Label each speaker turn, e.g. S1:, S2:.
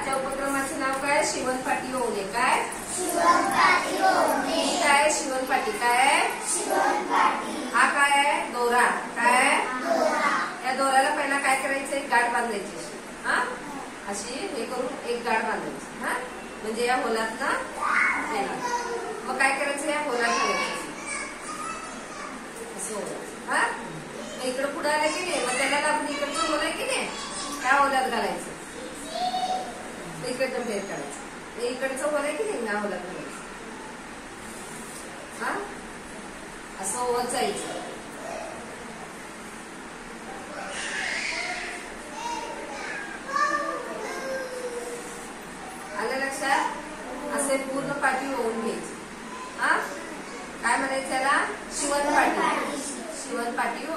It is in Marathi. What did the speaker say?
S1: आजच्या उपक्रमाचे नाव काय? शिवणपाटी ओवणे. काय?
S2: शिवणपाटी ओवणे.
S1: काय? शिवणपाटी. काय?
S2: शिवणपाटी.
S1: हा काय आहे? दोरा. काय?
S2: दोरा.
S1: या दोऱ्याला पहिला काय करायचं? एक गाठ बांधायची. हा, अशी हे करून एक गाठ बांधायची. हा, म्हणजे या होलात ना येणार. मग काय करायचं? या होलात घालायचं असं. हा, इकडं पुढे आलं की नाही, मग त्याला आपण इकडचं होल आहे की नाही, त्या होलात घालायचं. इकडचं फेर काढायचं. इकडचं होल आहे की नाही, त्या होलात घालायचं. हा, असं होत जायचं. आलं लक्षात? असे पूर्ण पाठी ओवून घ्यायची. हा, काय म्हणायचं याला? शिवणपाटी. शिवणपाटी